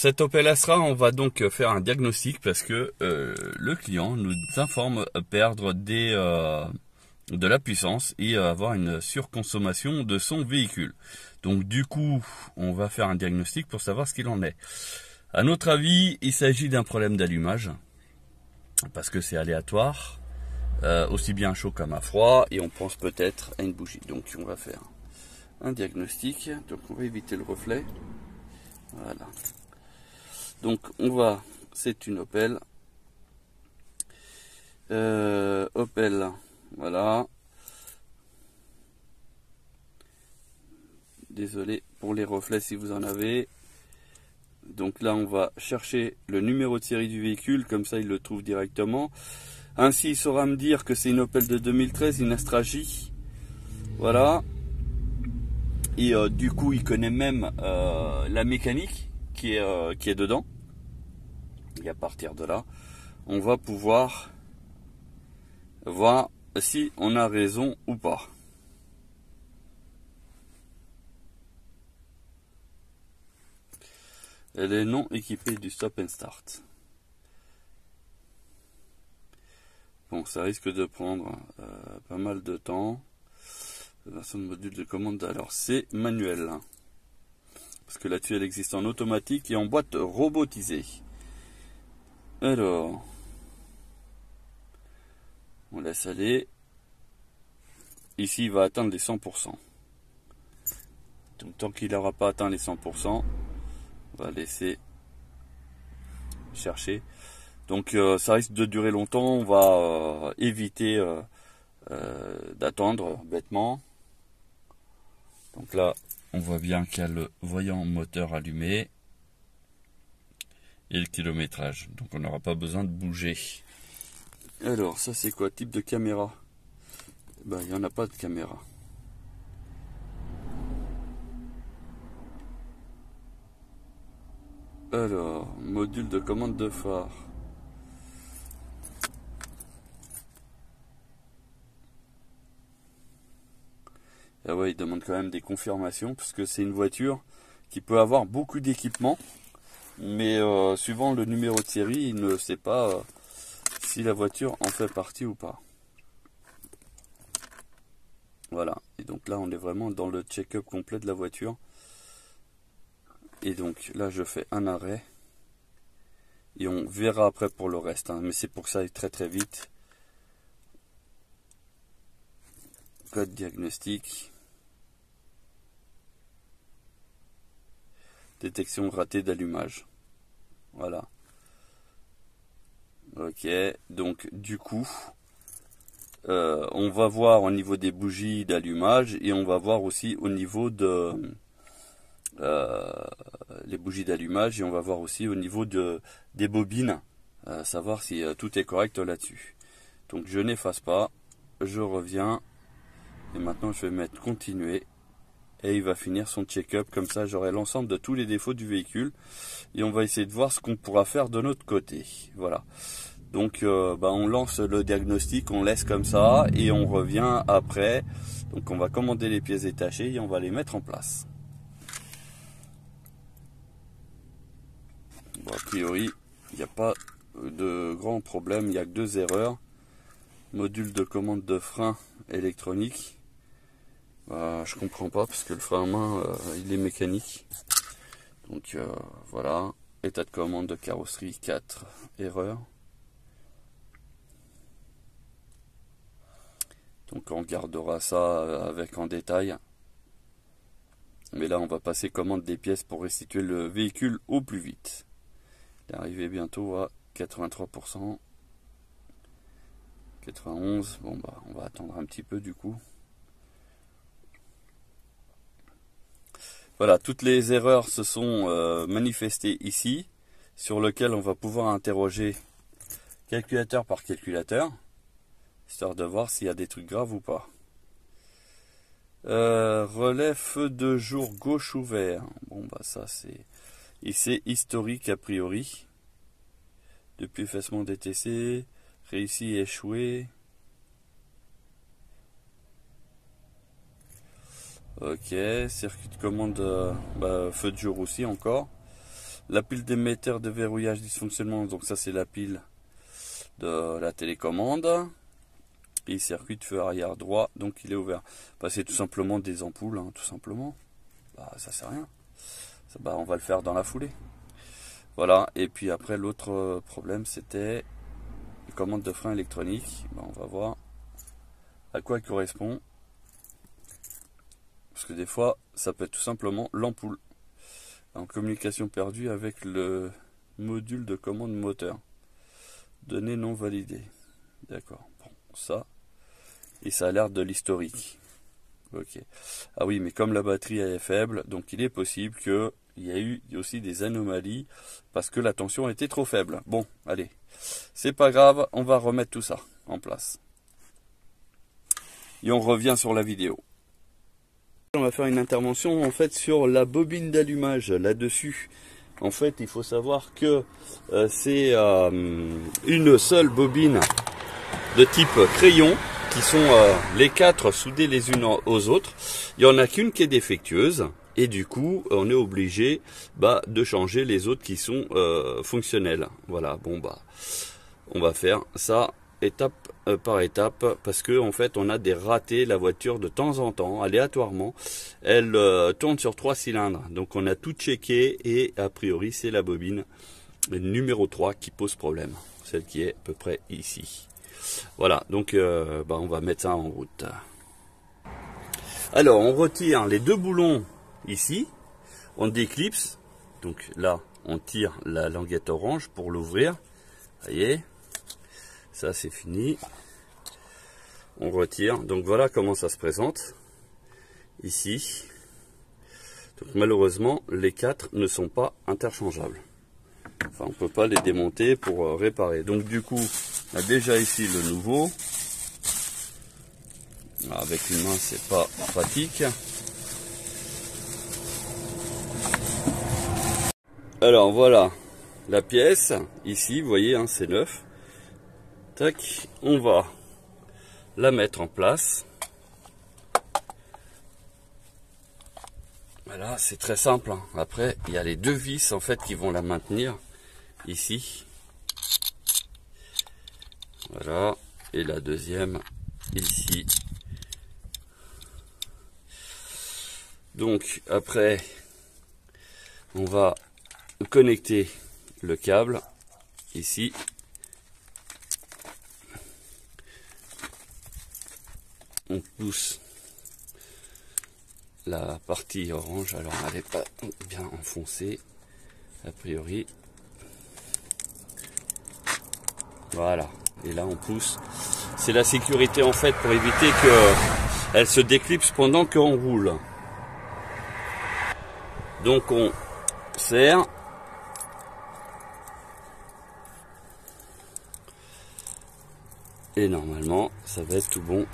cette Opel Astra, on va donc faire un diagnostic parce que le client nous informe perdre de la puissance et avoir une surconsommation de son véhicule. Donc du coup, on va faire un diagnostic pour savoir ce qu'il en est. À notre avis, il s'agit d'un problème d'allumage parce que c'est aléatoire, aussi bien à chaud qu'à froid, et on pense peut-être à une bougie. Donc on va faire un diagnostic. Donc on va éviter le reflet. Voilà. Donc on va, c'est une Opel. Opel, voilà. Désolé pour les reflets si vous en avez. Donc là on va chercher le numéro de série du véhicule, comme ça il le trouve directement. Ainsi il saura me dire que c'est une Opel de 2013, une Astra J. Voilà. Et du coup il connaît même la mécanique qui est dedans. Et à partir de là, on va pouvoir voir si on a raison ou pas. Elle est non équipée du stop and start. Bon, ça risque de prendre pas mal de temps. Version de module de commande, alors c'est manuel. Parce que là-dessus elle existe en automatique et en boîte robotisée. Alors, on laisse aller. Ici, il va atteindre les 100%. Donc, tant qu'il n'aura pas atteint les 100%, on va laisser chercher. Donc, ça risque de durer longtemps. On va éviter d'attendre bêtement. Donc là, on voit bien qu'il y a le voyant moteur allumé et le kilométrage. Donc, on n'aura pas besoin de bouger. Alors, ça c'est quoi? Type de caméra? Ben, il n'y en a pas de caméra. Alors, module de commande de phare. Ah ouais, il demande quand même des confirmations, parce que c'est une voiture qui peut avoir beaucoup d'équipements. Mais suivant le numéro de série, il ne sait pas si la voiture en fait partie ou pas. Voilà, et donc là on est vraiment dans le check-up complet de la voiture. Et donc là je fais un arrêt. Et on verra après pour le reste, hein, mais c'est pour que ça aille très très vite. Code diagnostic. Détection ratée d'allumage. Voilà. Ok, donc du coup, on va voir au niveau des bougies d'allumage et on va voir aussi au niveau de les bougies d'allumage et on va voir aussi au niveau des bobines, savoir si tout est correct là-dessus. Donc je n'efface pas, je reviens et maintenant je vais mettre continuer et il va finir son check-up, comme ça j'aurai l'ensemble de tous les défauts du véhicule et on va essayer de voir ce qu'on pourra faire de notre côté. Voilà. Donc on lance le diagnostic, on laisse comme ça et on revient après. Donc on va commander les pièces détachées et on va les mettre en place. Bon, a priori, il n'y a pas de grand problème, il n'y a que 2 erreurs. Module de commande de frein électronique. Je comprends pas parce que le frein à main il est mécanique. Donc voilà. État de commande de carrosserie 4, erreur. Donc on gardera ça avec en détail. Mais là on va passer commande des pièces pour restituer le véhicule au plus vite. Il est arrivé bientôt à 83%. 91. Bon on va attendre un petit peu du coup. Voilà, toutes les erreurs se sont manifestées ici, sur lequel on va pouvoir interroger calculateur par calculateur, histoire de voir s'il y a des trucs graves ou pas. Relais feu de jour gauche ouvert. Bon ça c'est historique a priori. Depuis effacement DTC, réussi et échoué. Ok, circuit de commande, feu de jour aussi encore. La pile d'émetteur de verrouillage dysfonctionnement, donc ça c'est la pile de la télécommande. Et circuit de feu arrière droit, donc il est ouvert. Bah, c'est tout simplement des ampoules, hein, tout simplement. Bah, ça sert à rien. Ça, bah, on va le faire dans la foulée. Voilà, et puis après l'autre problème c'était une commande de frein électronique. Bah, on va voir à quoi elle correspond. Parce que des fois, ça peut être tout simplement l'ampoule. En communication perdue avec le module de commande moteur. Données non validées. D'accord, bon, ça. Et ça a l'air de l'historique. Ok. Ah oui, mais comme la batterie est faible, donc il est possible qu'il y ait eu aussi des anomalies parce que la tension était trop faible. Bon, allez. C'est pas grave, on va remettre tout ça en place. Et on revient sur la vidéo. On va faire une intervention en fait sur la bobine d'allumage là-dessus. En fait, il faut savoir que c'est une seule bobine de type crayon qui sont les 4 soudées les unes aux autres. Il n'y en a qu'une qui est défectueuse et du coup on est obligé de changer les autres qui sont fonctionnelles. Voilà, bon on va faire ça étape par étape parce que en fait on a des ratés. La voiture de temps en temps aléatoirement elle tourne sur 3 cylindres, donc on a tout checké et a priori c'est la bobine numéro 3 qui pose problème, celle qui est à peu près ici. Voilà, donc on va mettre ça en route. Alors on retire les 2 boulons ici, on déclipse, donc là on tire la languette orange pour l'ouvrir. Vous voyez, ça c'est fini. On retire, donc voilà comment ça se présente ici. Donc malheureusement les 4 ne sont pas interchangeables. Enfin, on peut pas les démonter pour réparer. Donc du coup, on a déjà ici le nouveau. Avec une main, c'est pas pratique. Alors voilà la pièce. Ici, vous voyez, hein, c'est neuf. Tac, on va la mettre en place. Voilà, c'est très simple. Hein. Après, il y a les 2 vis en fait qui vont la maintenir. Ici, voilà, et la deuxième ici. Donc après on va connecter le câble ici. On pousse la partie orange, alors elle n'est pas bien enfoncée a priori. Voilà, et là on pousse. C'est la sécurité en fait pour éviter qu'elle se déclipse pendant qu'on roule. Donc on serre. Et normalement ça va être tout bon.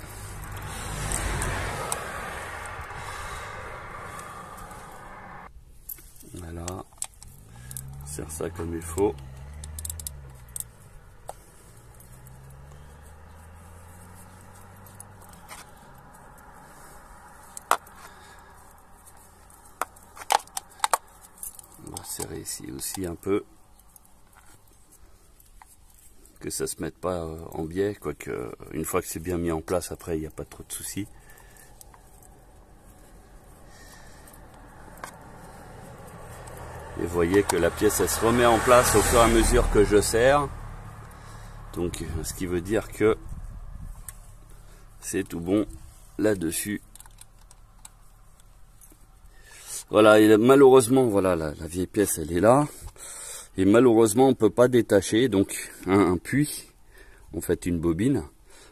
Voilà, on serre ça comme il faut. On va serrer ici aussi un peu, que ça se mette pas en biais, quoique une fois que c'est bien mis en place, après il n'y a pas trop de soucis. Et vous voyez que la pièce elle se remet en place au fur et à mesure que je serre. Donc ce qui veut dire que c'est tout bon là-dessus. Voilà, et malheureusement, voilà, la vieille pièce elle est là. Et malheureusement on peut pas détacher donc un puits, en fait une bobine,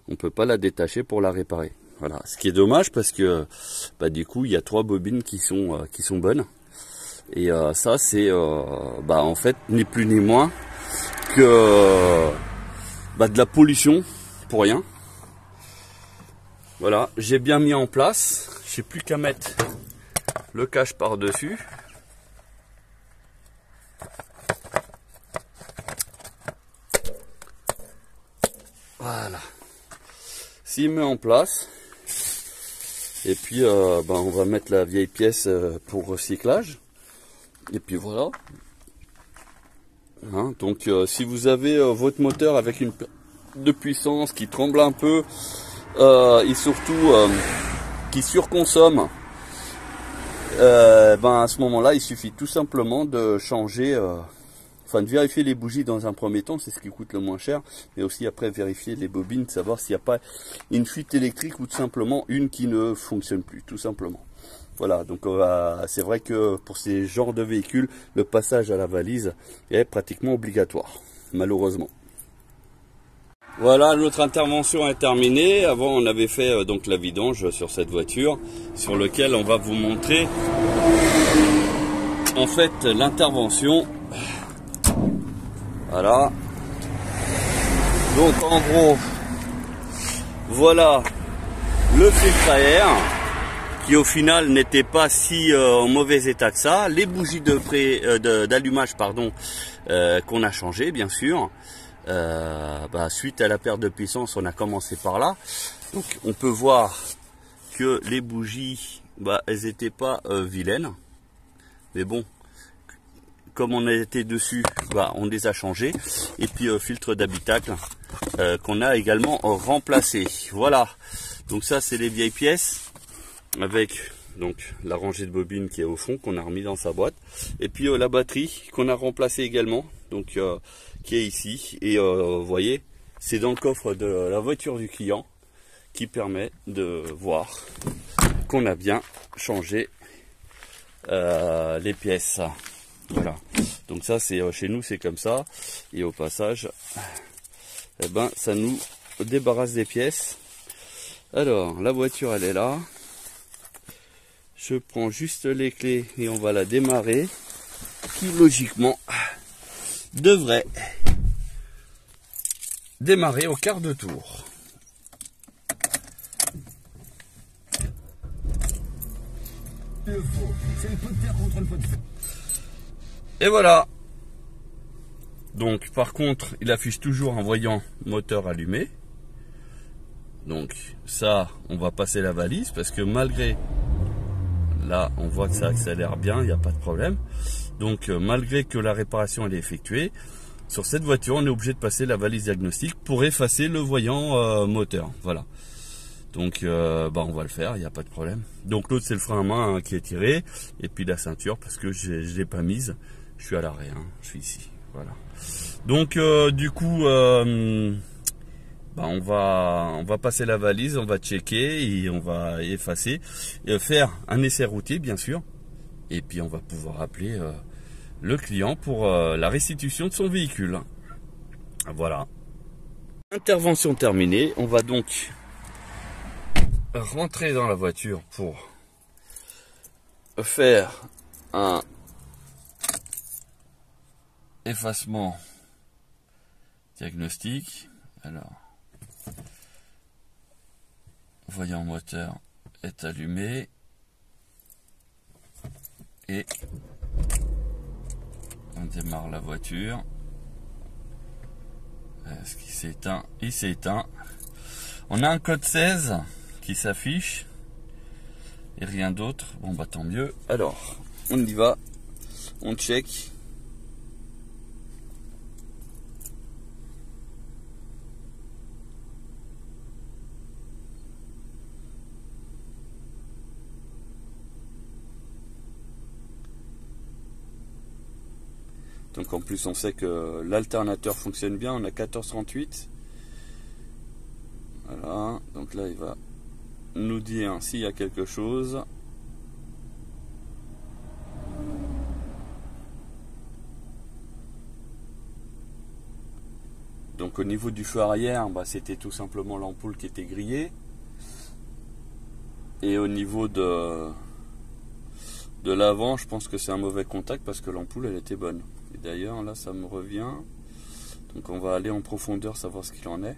on peut pas la détacher pour la réparer. Voilà, ce qui est dommage parce que du coup il y a 3 bobines qui sont bonnes. Et ça c'est en fait ni plus ni moins que de la pollution pour rien. Voilà, j'ai bien mis en place, j'ai plus qu'à mettre le cache par dessus. Voilà, s'il met en place, et puis on va mettre la vieille pièce pour recyclage. Et puis voilà, Hein, donc si vous avez votre moteur avec une perte de puissance qui tremble un peu et surtout qui surconsomme, ben à ce moment-là, il suffit tout simplement de changer, enfin de vérifier les bougies dans un premier temps, c'est ce qui coûte le moins cher, mais aussi après vérifier les bobines, savoir s'il n'y a pas une fuite électrique ou tout simplement une qui ne fonctionne plus, tout simplement. Voilà, donc c'est vrai que pour ces genres de véhicules, le passage à la valise est pratiquement obligatoire, malheureusement. Voilà, notre intervention est terminée. Avant, on avait fait donc la vidange sur cette voiture, sur lequel on va vous montrer en fait l'intervention. Voilà. Donc en gros, voilà le filtre à air qui au final n'était pas si en mauvais état que ça. Les bougies d'allumage pardon qu'on a changé bien sûr. Suite à la perte de puissance, on a commencé par là. Donc on peut voir que les bougies, elles n'étaient pas vilaines. Mais bon, comme on était dessus, on les a changées. Et puis filtre d'habitacle qu'on a également remplacé. Voilà. Donc ça c'est les vieilles pièces avec donc la rangée de bobines qui est au fond qu'on a remis dans sa boîte. Et puis la batterie qu'on a remplacée également. Donc qui est ici et vous voyez c'est dans le coffre de la voiture du client qui permet de voir qu'on a bien changé les pièces. Voilà, donc ça c'est chez nous c'est comme ça et au passage ça nous débarrasse des pièces. Alors la voiture elle est là, je prends juste les clés et on va la démarrer qui logiquement devrait démarrer au quart de tour. C'est le pot de terre contre le pot de fer. Et voilà. Donc par contre, il affiche toujours un voyant moteur allumé. Donc ça, on va passer la valise parce que malgré là, on voit que ça accélère bien, il n'y a pas de problème. Donc malgré que la réparation elle est effectuée, sur cette voiture, on est obligé de passer la valise diagnostique pour effacer le voyant moteur. Voilà. Donc on va le faire, il n'y a pas de problème. Donc l'autre c'est le frein à main qui est tiré. Et puis la ceinture parce que je ne l'ai pas mise. Je suis à l'arrêt, je suis ici. Voilà. Donc du coup on va passer la valise, on va checker et on va effacer. Et faire un essai routier bien sûr. Et puis on va pouvoir appeler le client pour la restitution de son véhicule. Voilà. Intervention terminée. On va donc rentrer dans la voiture pour faire un effacement diagnostic. Alors, voyant moteur est allumé et on démarre la voiture. Est-ce qu'il s'est éteint? Il s'est éteint. On a un code 16 qui s'affiche et rien d'autre. Bon tant mieux. Alors on y va, on check. Donc en plus on sait que l'alternateur fonctionne bien, on a 1438. Voilà, donc là il va nous dire s'il y a quelque chose. Donc au niveau du feu arrière, c'était tout simplement l'ampoule qui était grillée. Et au niveau de l'avant, je pense que c'est un mauvais contact parce que l'ampoule elle était bonne. Et d'ailleurs là ça me revient. Donc on va aller en profondeur savoir ce qu'il en est.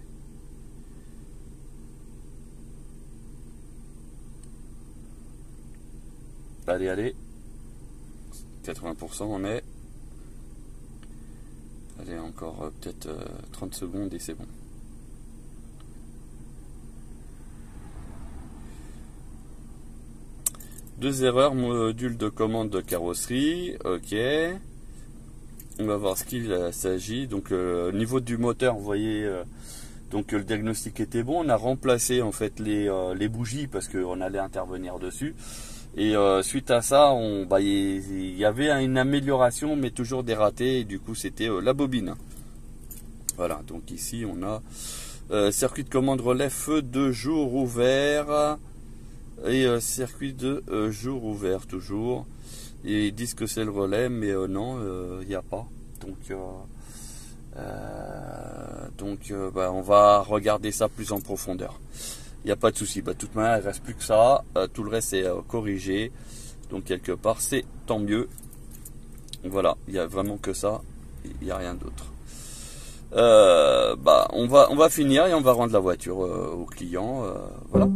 Allez, 80% on est. Allez, encore peut-être 30 secondes et c'est bon. Deux erreurs, module de commande de carrosserie, ok. On va voir ce qu'il s'agit. Donc au niveau du moteur, vous voyez, donc le diagnostic était bon. On a remplacé en fait les bougies parce qu'on allait intervenir dessus. Et suite à ça, il y avait une amélioration, mais toujours des ratés. Et du coup, c'était la bobine. Voilà. Donc ici, on a circuit de commande relais feu de jour ouvert et circuit de jour ouvert toujours. Et ils disent que c'est le relais, mais non, il n'y a pas. Donc, on va regarder ça plus en profondeur. Il n'y a pas de souci. De toute manière, il ne reste plus que ça. Tout le reste est corrigé. Donc, quelque part, c'est tant mieux. Voilà, il n'y a vraiment que ça. Il n'y a rien d'autre. On va finir et on va rendre la voiture au client. Voilà.